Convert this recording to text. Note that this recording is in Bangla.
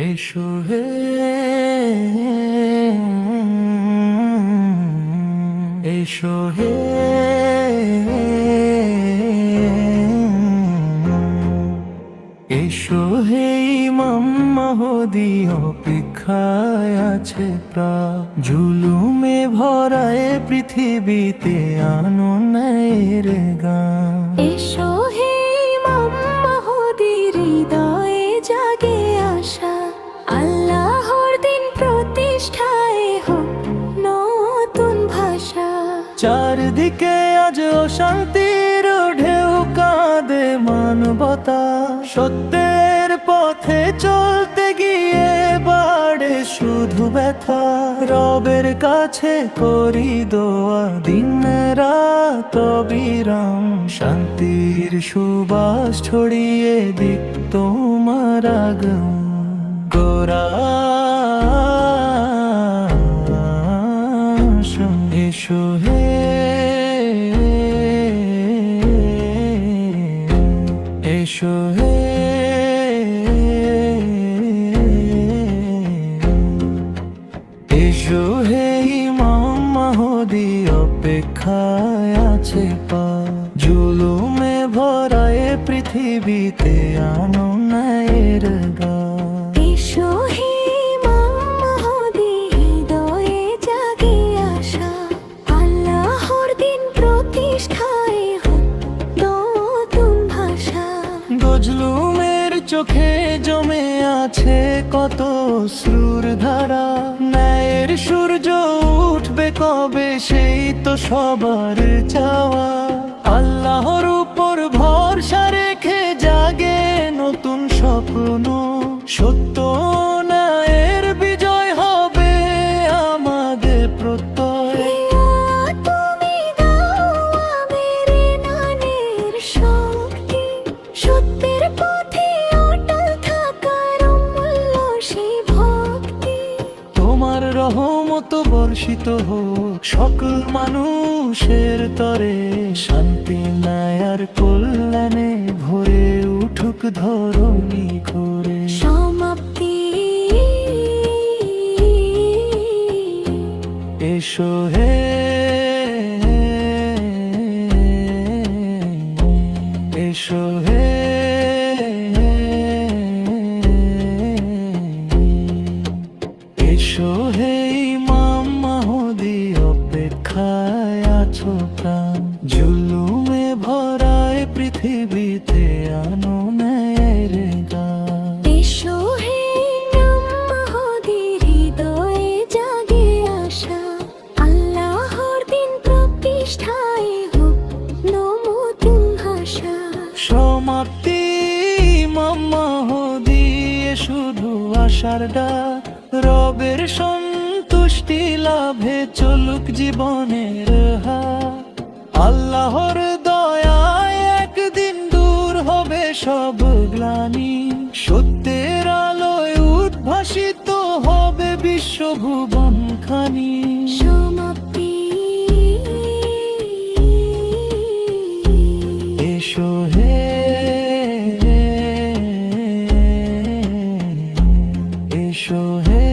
এসো হে, এসো হে, এসো হে ইমাম মাহদী, অপেক্ষায় আছে প্রাণ। জুলুমে ভরায় পৃথিবীতে আনো ন্যায়ের গান। এসো হে ইমাম মাহদী, হৃদয়ে জাগে আশা। আল্লাহর দিন প্রতিষ্ঠায় হোক নতুন ভাষা। চারদিকে আজ অশান্তির ঢেউ, কাঁদে মানবতা। সত্যের পথে চলতে গিয়ে বাড়ে শুধু ব্যথা। রবের কাছে করি দোয়া, দিন রাত অবিরাম। শান্তির সুবাস ছড়িয়ে দিক তোমার আগম। গোরা এসো হে, এসো হে, এসো হে ইমাম মাহদী, অপেক্ষায় আছে পা। জুলুমে ভরায় পৃথিবীতে আনো ন্যায়ের গান। এসো হে ইমাম মাহদী, হৃদয়ে জাগে আশা। আল্লাহর দিন প্রতিষ্ঠায় হোক নতুন ভাষা। মজলুমের চোখে জমে আছে কত অশ্রুর ধারা। ন্যায়ের সূর্য উঠবে কবে, সেই তো সবার চাওয়া। আল্লাহর উপর ভরসা রেখে জাগে নতুন স্বপ্ন। সত্য ন্যায়ের বিজয় হবে আমাদের প্রত্যয়। তুমি দাও আমাদের নানের শক্তি। সত্যের পথে অটল থাকার অমূল্য সেই ভক্তি। তোমার রহমত বর্ষিত হোক সকল মানুষের তরে। শান্তি ন্যায় আর কল্যাণে ভরে উঠুক ধরণী ঘরে। সমাপ্তি এসো হে, এসো হে, এসো হে ইমাম মাহদী, অপেক্ষায় আছো প্রাণ। জুলুমে ভরায় পৃথিবীতে আনো ন্যায়ের গান। এসো হে ইমাম মাহদী, হৃদয়ে জাগে আশা। আল্লাহর দিন প্রতিষ্ঠায় হোক নতুন ভাষা। সমাপ্তি ইমাম মাহদী, এ শুধু আশার ডাক। রবের সন্তুষ্টি লাভে চলুক জীবনের হাট। আল্লাহর দয়ায় একদিন দূর হবে সব গ্লানি। সত্যের আলোয় উদ্ভাসিত হবে বিশ্বভুবন খানি। সমাপ্তি এসো হে, এসো হে,